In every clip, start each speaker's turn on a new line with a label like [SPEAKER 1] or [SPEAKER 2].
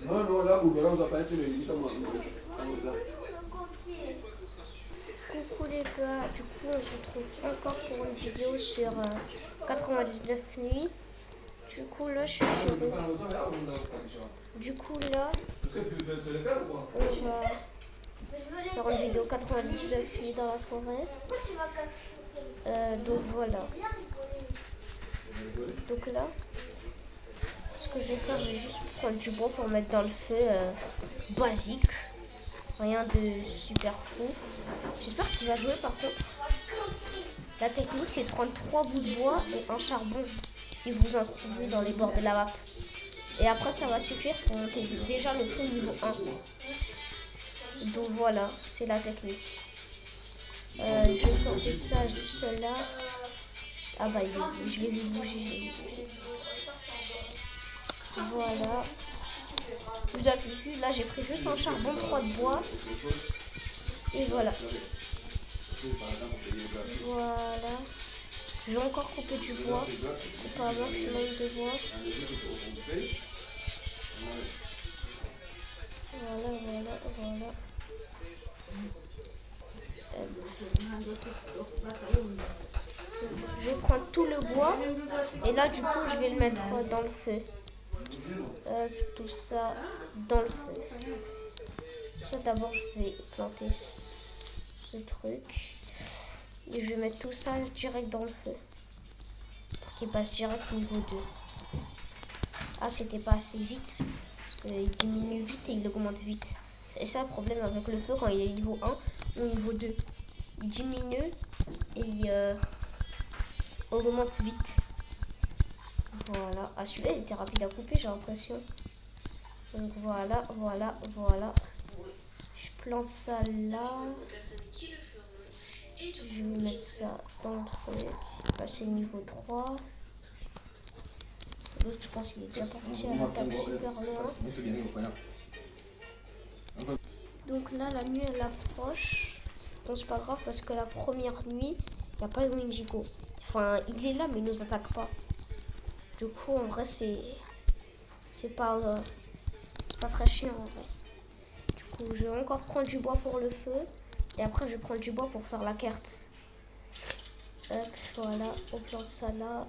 [SPEAKER 1] Non, non, là, vous verrez, on va pas essayer de lui dire comment ça.
[SPEAKER 2] Coucou les gars, du coup on se retrouve encore pour une vidéo sur 99 nuits. Du coup là je suis sur une... Du coup là on va faire une vidéo 99 nuits dans la forêt. Donc voilà. Donc là, ce que je vais faire, je vais juste prendre du bois pour mettre dans le feu basique. Rien de super fou. J'espère qu'il va jouer par contre. La technique c'est de prendre 3 bouts de bois et un charbon si vous en trouvez dans les bords de la map. Et après ça va suffire pour monter déjà le feu niveau 1. Donc voilà, c'est la technique. Je vais planter ça juste là. Ah bah je vais juste bouger. Voilà. Vous avez vu, là j'ai pris juste un charbon, 3 de bois. Et voilà. Voilà. J'ai encore coupé du bois. Pour un maximum de bois. Voilà. Je vais prendre tout le bois. Et là du coup je vais le mettre dans le feu. Tout ça dans le feu. Ça d'abord je vais planter ce truc. Et je vais mettre tout ça direct dans le feu. Pour qu'il passe direct niveau 2. Ah c'était pas assez vite. Parce qu'il diminue vite et il augmente vite. C'est ça le problème avec le feu quand il est niveau 1 ou niveau 2. Il diminue et il augmente vite. Voilà. Ah celui-là il était rapide à couper j'ai l'impression. Donc voilà. Je plante ça là. Je vais mettre ça dans le truc. Passer niveau 3. L'autre je pense qu'il est déjà parti à l'attaque super loin. Donc là la nuit elle approche. Bon c'est pas grave parce que la première nuit, il n'y a pas le Wendigo. Enfin il est là mais il nous attaque pas. Du coup en vrai c'est pas très chiant en vrai. Du coup je vais encore prendre du bois pour le feu. Et après je vais prendre du bois pour faire la carte. Hop, voilà, on plante ça là.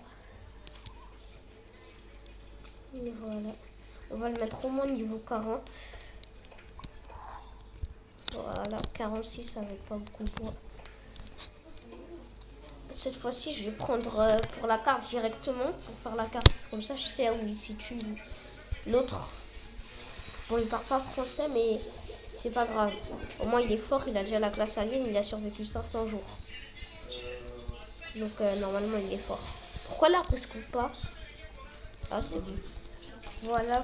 [SPEAKER 2] Et voilà. On va le mettre au moins niveau 40. Voilà, 46 avec pas beaucoup de bois. Cette fois-ci, je vais prendre pour la carte directement. Pour faire la carte, comme ça je sais où il situe l'autre. Bon, il parle pas français, mais c'est pas grave. Au moins, il est fort, il a déjà la classe alien, il a survécu 500 jours. Donc, normalement, il est fort. Pourquoi l'arbre ne se coupe pas? Ah, c'est bon. Voilà.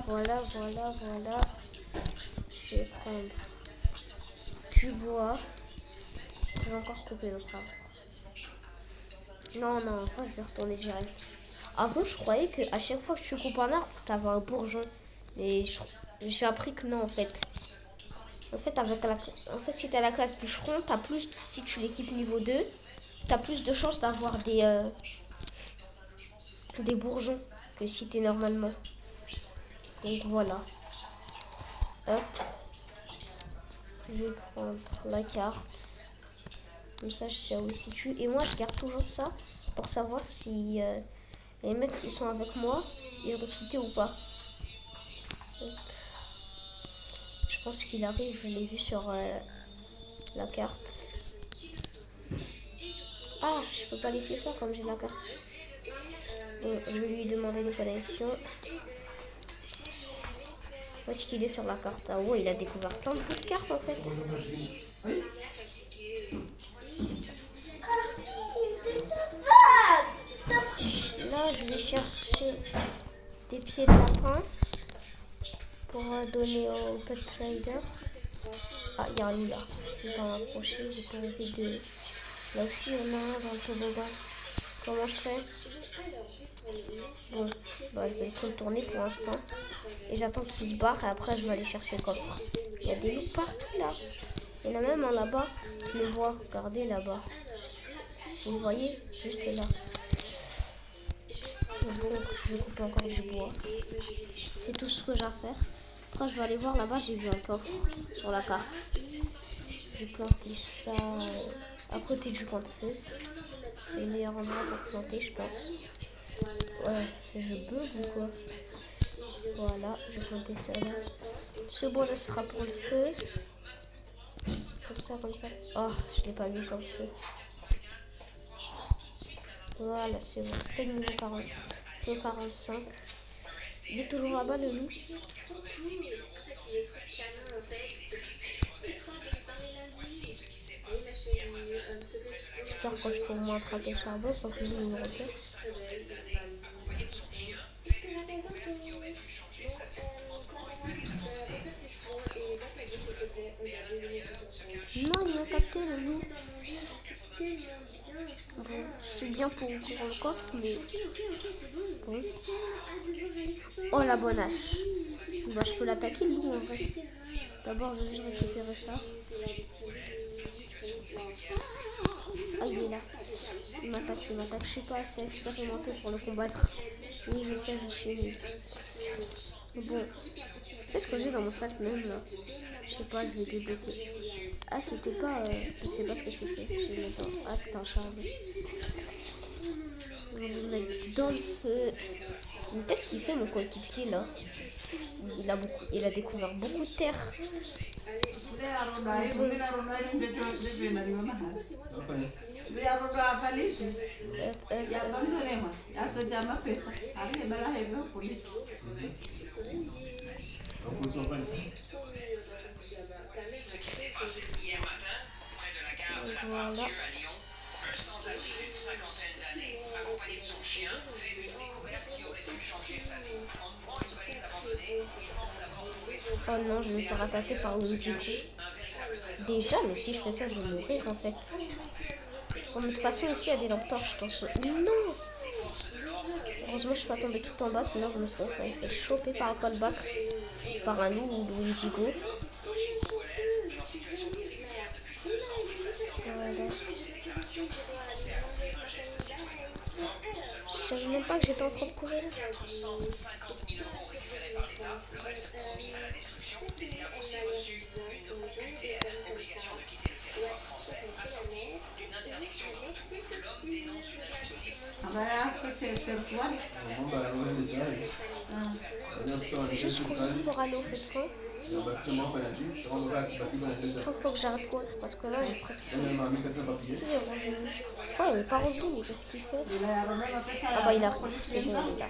[SPEAKER 2] Je vais prendre du bois. Je vais encore couper l'autre arbre. Non, enfin, je vais retourner direct. Avant, je croyais qu'à chaque fois que tu coupes un arbre, tu avais un bourgeon. Mais j'ai appris que non, en fait. En fait, si tu as la classe bûcheron, t'as plus, si tu l'équipes niveau 2, tu as plus de chances d'avoir des bourgeons que si tu es normalement. Donc voilà. Hop. Je vais prendre la carte. Comme ça, je sais où il se situe. Et moi, je garde toujours ça pour savoir si les mecs qui sont avec moi, ils ont quitté ou pas. Hop. Je pense qu'il arrive, je l'ai vu sur la carte. Ah, je peux pas laisser ça comme j'ai la carte. Bon, je vais lui demander des connexions. Où est-ce qu'il est sur la carte? Ah ouais, il a découvert plein de bouts de cartes en fait. Là, je vais chercher des pieds de lapin pour donner au pet trader. Ah, il y a un loup là. Je vais pas m'approcher, j'ai pas envie de... Là aussi, il y en a un dans le toboggan. Comment je fais? Bon, bah, je vais le contourner pour l'instant. Et j'attends qu'il se barre et après, je vais aller chercher le coffre. Il y a des loups partout là. Il y en a même un là-bas. Je le vois, regardez là-bas. Vous le voyez? Juste là. Bon, je vais couper encore du bois. C'est tout ce que j'ai à faire. Après, je vais aller voir là-bas. J'ai vu un coffre sur la carte. Je vais planter ça à côté du camp de feu. C'est le meilleur endroit pour planter, je pense. Ouais, je bug ou quoi? Voilà, je vais planter ça là. Ce bois là sera pour le feu. Comme ça, comme ça. Oh, je l'ai pas mis sur le feu. Voilà, c'est bon. Feu niveau 40. Feu 45. Il est toujours là-bas, le loup. J'espère que je peux au moins attraper le charbon sans que lui me repère. Non, il m'a capté le loup. Bon, je suis bien pour ouvrir le coffre, mais bon. Oh, la bonne hache. Bah, je peux l'attaquer le loup en vrai. D'abord, je vais juste récupérer ça. Ah, il est là. Il m'attaque, il m'attaque. Je suis pas assez expérimenté pour le combattre. Oui, je sais, je suis nul. Bon, qu'est-ce que j'ai dans mon sac même là? Je sais pas, je vais débloquer. Ah, c'était pas. Je sais pas ce que c'était. Je vais mettre dans... Ah, c'était un charbon. Je vais le mettre dans le feu. Mais qu'est-ce qu'il fait mon coéquipier là? Il a découvert beaucoup de terre. Voilà. Sans-abri d'une cinquantaine d'années, accompagné de son chien, fait une découverte qui aurait pu changer sa vie. En ouvrant une valise abandonnée, il pense d'abord trouver son... Oh non, je vais me faire attaquer par le Wendigo. Déjà, mais si je fais ça, je vais mourir en fait. Bon, mais de toute façon, ici, il y a des lampes torches, je pense. Non! Heureusement, je suis pas tombée tout en bas, sinon je me serais fait choper par un callback, par un loup ou le Wendigo. Voilà. Je savais même pas que j'étais en train de courir. J'ai juste couru pour aller au feu de camp. Il faut que j'arrête de courir parce que là j'ai presque. Est-ce qu'il est revenu? Ouais, il est pas revenu, mais qu'est-ce qu'il fait? Ah bah il a revenu, c'est bon, il est là.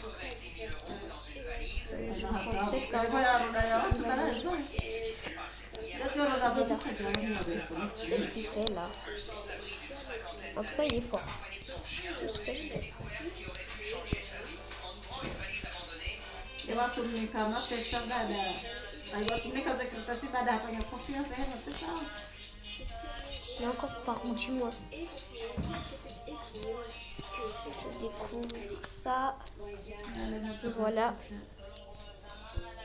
[SPEAKER 2] Je prends cette carte. Qu'est-ce qu'il fait là? En tout cas, il est fort. Tout ce que je sais. Il est encore par où, dis-moi. Je découvre ça. Voilà.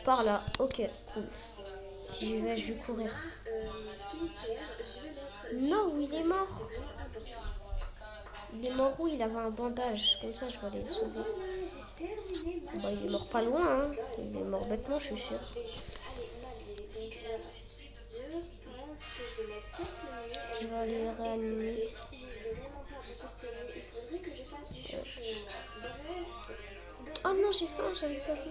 [SPEAKER 2] Par là. Ok, cool. J'y vais, je vais courir. Non, il est mort. Il est mort où? Il avait un bandage. Comme ça, je vais aller le sauver. Bon, il est mort pas loin. Hein. Il est mort bêtement, je suis sûre. Je vais aller le réanimer. Oh non, j'ai faim, j'avais pas vu.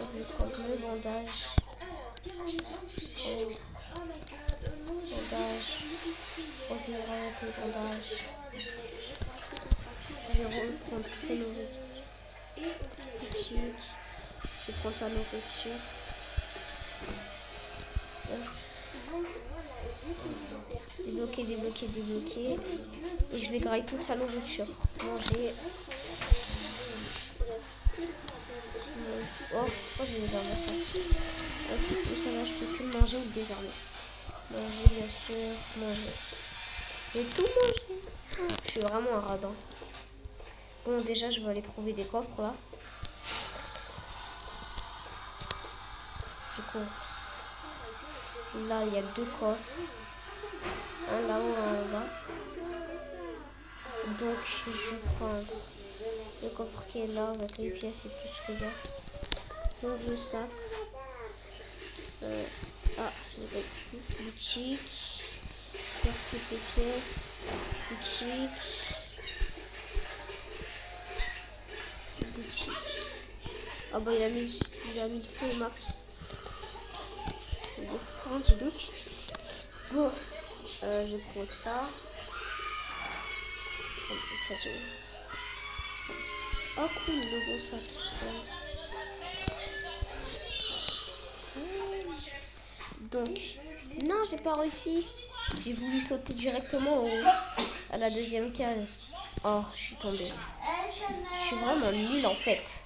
[SPEAKER 2] Je vais prendre le bandage. Bandage. Je vais remettre le bandage. Je vais reprendre ses nourritures. Je vais prendre sa nourriture. Débloquer, débloquer, débloquer. Et je vais grailler toute sa nourriture. Manger. Oh, je vais désarmer ça. Ok, ça va, je peux tout manger ou désarmer. Manger, bien sûr, manger. Je vais tout manger. Je suis vraiment un radin. Bon, déjà, je vais aller trouver des coffres là. Je cours. Là, il y a 2 coffres. Un là-haut, un en bas. Donc, je vais prendre Le coffre qui est là avec les pièces et tout ce qu'il y a. Donc le sac. Je l'ai pas écrit. Boutique. Faire toutes les pièces. Boutique. Boutique. Ah bah il a mis le feu au max. Il est franc, tu doutes. Bon, je prends ça. Ça s'ouvre. Oh cool, le gros sac. Donc, non, j'ai pas réussi. J'ai voulu sauter directement à la deuxième case. Oh, je suis tombée. Je suis vraiment nulle en fait.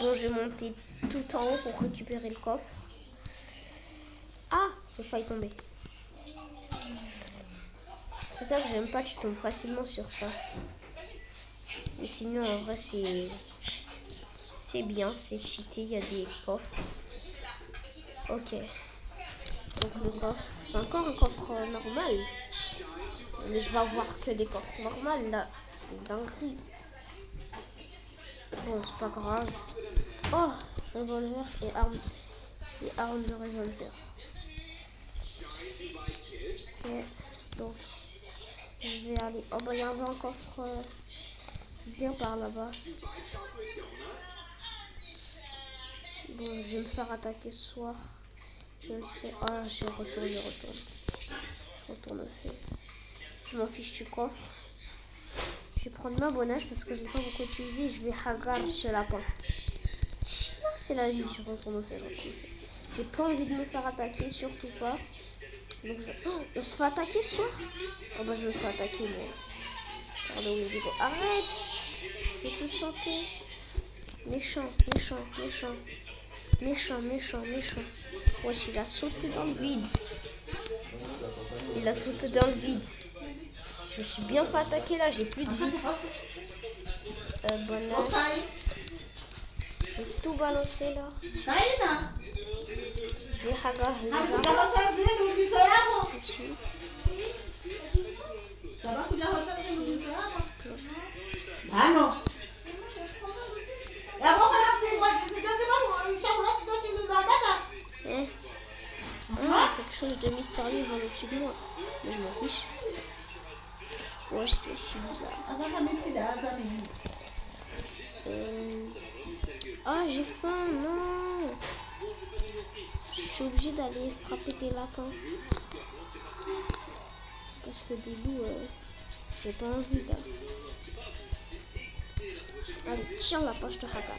[SPEAKER 2] Bon, j'ai monté tout en haut pour récupérer le coffre. Ah, j'ai failli tomber. C'est ça que j'aime pas, tu tombes facilement sur ça. Mais sinon, en vrai, c'est bien, c'est cheaté, il y a des coffres. Ok. Donc le coffre, c'est encore un coffre normal. Mais je vais avoir que des coffres normaux là. C'est dinguerie. Bon, c'est pas grave. Oh, revolver et arme. Et arme de revolver. Ok. Donc, je vais aller. Oh, bah, il y avait un coffre bien par là-bas. Bon, je vais me faire attaquer ce soir. Je le sais. Ah, je retourne. Je retourne au fait. Je m'en fiche du coffre. Je vais prendre ma bonnage parce que je ne l'ai pas beaucoup utilisé. Je vais hagar ce lapin. Tiens, c'est la vie. Je retourne au fait. J'ai pas envie de me faire attaquer, surtout pas. Donc on se fait attaquer ce soir. Oh bah je me fais attaquer, mais... Pardon, Wendigo. Arrête. J'ai tout chanté. Méchant. Wesh, il a sauté dans le vide. Je me suis bien fait attaquer là, j'ai plus de vie. Voilà. J'ai tout balancé là. Je vais hagar les armes. Quelque chose de mystérieux genre au-dessus de moi. Mais je m'en fiche. Ouais, c'est bizarre. Ah, j'ai faim, non. Je suis obligée d'aller frapper des lapins. Parce que des loups, j'ai pas envie là. Allez, tiens la poche de hagar.